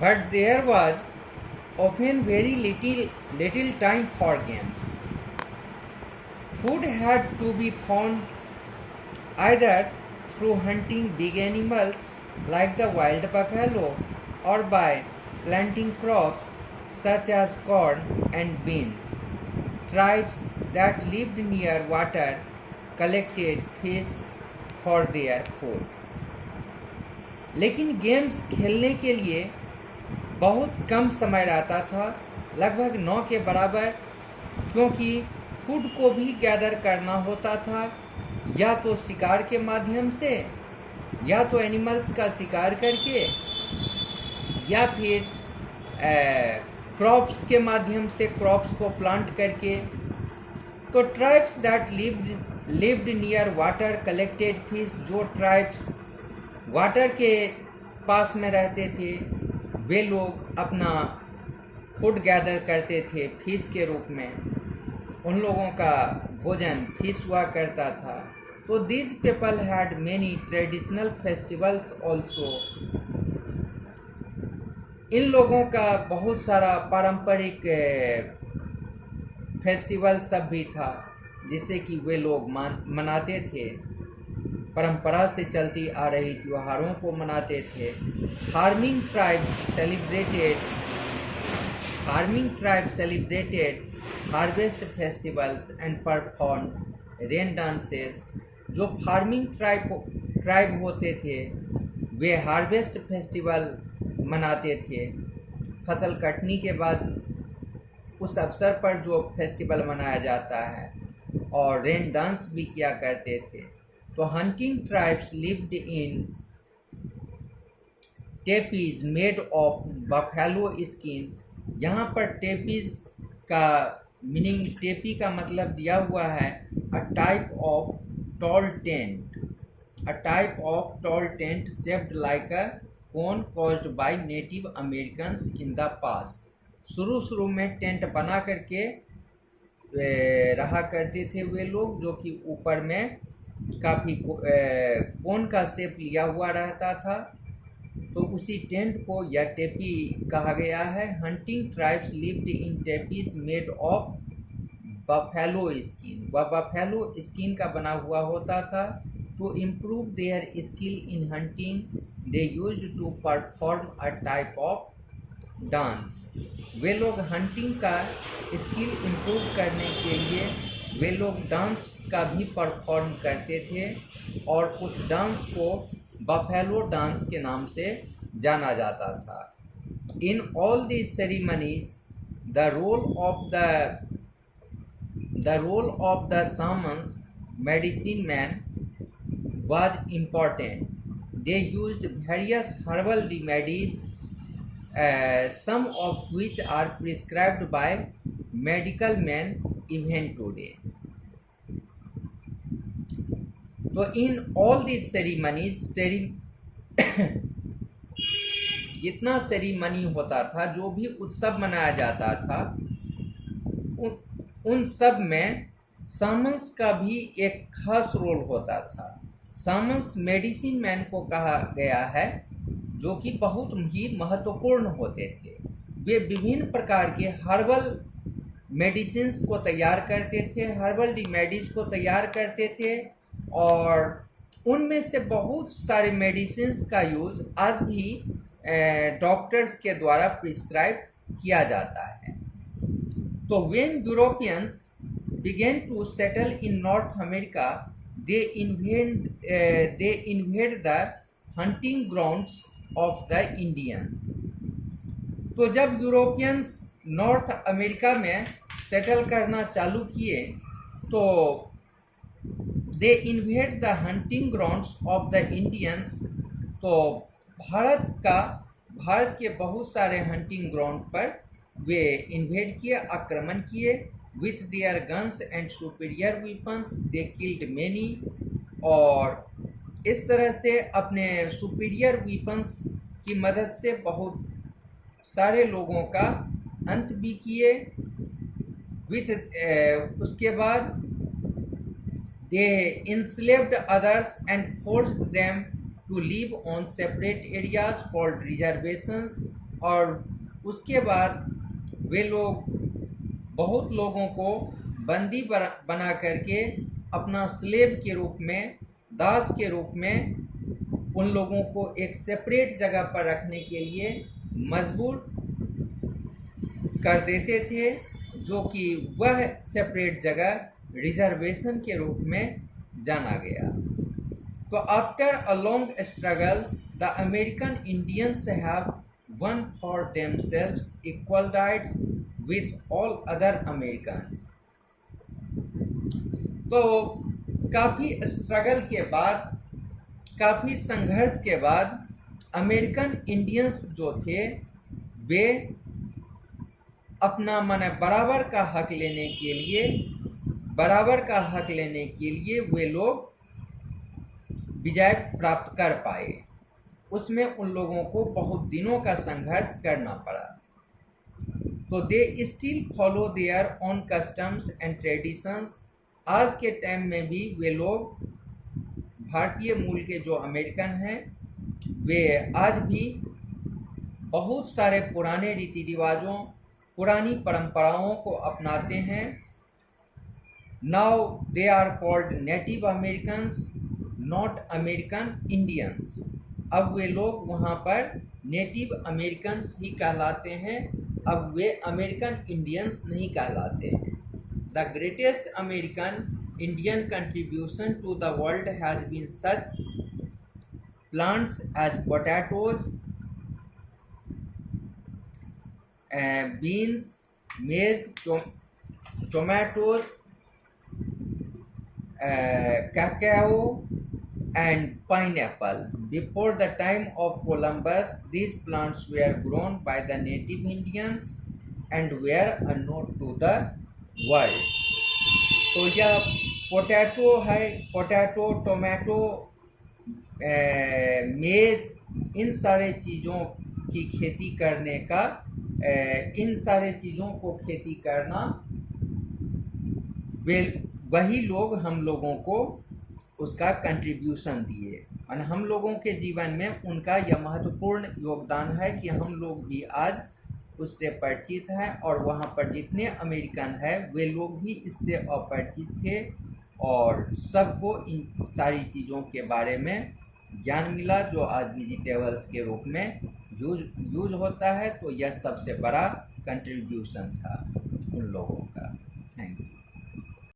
but there was often very little time for games. Food had to be found either through hunting big animals like the wild buffalo or by planting crops such as corn and beans. Tribes that lived near water collected fish for their food. लेकिन games खेलने के लिए बहुत कम समय रहता था, लगभग 9 के बराबर, क्योंकि फूड को भी गैदर करना होता था, या तो शिकार के माध्यम से, या तो एनिमल्स का शिकार करके, या फिर क्रॉप्स के माध्यम से क्रॉप्स को प्लांट करके. तो tribes that lived near water collected fish, जो ट्राइब्स वाटर के पास में रहते थे वे लोग अपना फूड गैदर करते थे फिश के रूप में. उन लोगों का भोजन फिश हुआ करता था. तो these people had many traditional festivals also. इन लोगों का बहुत सारा पारंपरिक फेस्टिवल सब भी था जिसे कि वे लोग मनाते थे, परंपरा से चलती आ रही त्योहारों को मनाते थे. Farming tribes celebrated harvest festivals and performed rain dances. जो फार्मिंग ट्राइब होते थे वे हार्वेस्ट फेस्टिवल मनाते थे. फसल कटने के बाद उस अवसर पर जो फेस्टिवल मनाया जाता है, और रेन डांस भी किया करते थे. तो hunting tribes lived in tepees made of buffalo skin. यहाँ पर टेपीज का मीनिंग, टेपी का मतलब दिया हुआ है अ type of tall tent shaped like a cone caused by native Americans in the past. शुरू में टेंट बना करके रहा करते थे वे लोग, जो कि ऊपर में काफ़ी कोन का शेप लिया हुआ रहता था. तो उसी टेंट को या टेपी कहा गया है. Hunting tribes lived in tepees made of buffalo skin. वह बफेलो स्किन का बना हुआ होता था. To improve their skill in hunting they used to perform a type of dance. वे लोग हंटिंग का स्किल इम्प्रूव करने के लिए वे लोग डांस का भी परफॉर्म करते थे, और उस डांस को बफेलो डांस के नाम से जाना जाता था. In all the ceremonies the role of the shamans medicine man was important. They used various herbal remedies, some of which are prescribed by medical men even today. तो in all this ceremonies, जितना ceremony होता था, जो भी उत्सव मनाया जाता था, उन सब में शामन्स का भी एक खास रोल होता था. शामन्स मेडिसिन मैन को कहा गया है, जो कि बहुत ही महत्वपूर्ण होते थे. वे विभिन्न प्रकार के हर्बल मेडिसिन्स को तैयार करते थे, हर्बल रेमेडीज को तैयार करते थे, और उनमें से बहुत सारे मेडिसिन्स का यूज़ आज भी डॉक्टर्स के द्वारा प्रिस्क्राइब किया जाता है. तो when Europeans began to settle in North America, they invade the hunting grounds of the Indians. तो जब यूरोपियंस नॉर्थ अमेरिका में सेटल करना चालू किए, तो they invade the hunting grounds of the Indians. तो भारत के बहुत सारे हंटिंग ग्राउंड पर वे इन्वेड किए, आक्रमण किए. With their guns and superior weapons, they killed many. और इस तरह से अपने सुपीरियर weapons की मदद से बहुत सारे लोगों का अंत भी किए. उसके बाद they enslaved others and forced them to live on separate areas called reservations. और उसके बाद वे लोग बहुत लोगों को बंदी बना करके अपना स्लेव के रूप में, दास के रूप में उन लोगों को एक सेपरेट जगह पर रखने के लिए मजबूर कर देते थे, जो कि वह सेपरेट जगह रिजर्वेशन के रूप में जाना गया। तो after a long struggle the American Indians have won for themselves equal rights with all other Americans। तो काफ़ी स्ट्रगल के बाद, काफ़ी संघर्ष के बाद अमेरिकन इंडियंस जो थे वे अपना माने बराबर का हक लेने के लिए वे लोग विजय प्राप्त कर पाए। उसमें उन लोगों को बहुत दिनों का संघर्ष करना पड़ा। तो they still follow their own customs and traditions. आज के टाइम में भी वे लोग, भारतीय मूल के जो अमेरिकन हैं, वे आज भी बहुत सारे पुराने रीति रिवाजों, पुरानी परंपराओं को अपनाते हैं। Now they are called native Americans, not American Indians. अब वे लोग वहाँ पर नेटिव अमेरिकन्स ही कहलाते हैं, अब वे अमेरिकन इंडियंस नहीं कहलाते हैं। The greatest American Indian contribution to the world has been such plants as potatoes, beans, maize, tomatoes, cacao and pineapple. Before the time of Columbus, these plants were grown by the native Indians and were unknown to the world। तो यह potato है, potato, tomato, मेज, इन सारे चीज़ों की खेती करने का, इन सारे चीज़ों को खेती करना वही लोग हम लोगों को उसका कंट्रीब्यूशन दिए, और हम लोगों के जीवन में उनका यह महत्वपूर्ण योगदान है कि हम लोग भी आज उससे परिचित हैं, और वहाँ पर जितने अमेरिकन हैं वे लोग भी इससे अपरिचित थे, और सबको इन सारी चीज़ों के बारे में ज्ञान मिला जो आज वेजिटेबल्स के रूप में यूज होता है। तो यह सबसे बड़ा कंट्रीब्यूशन था उन लोगों का। Thank you.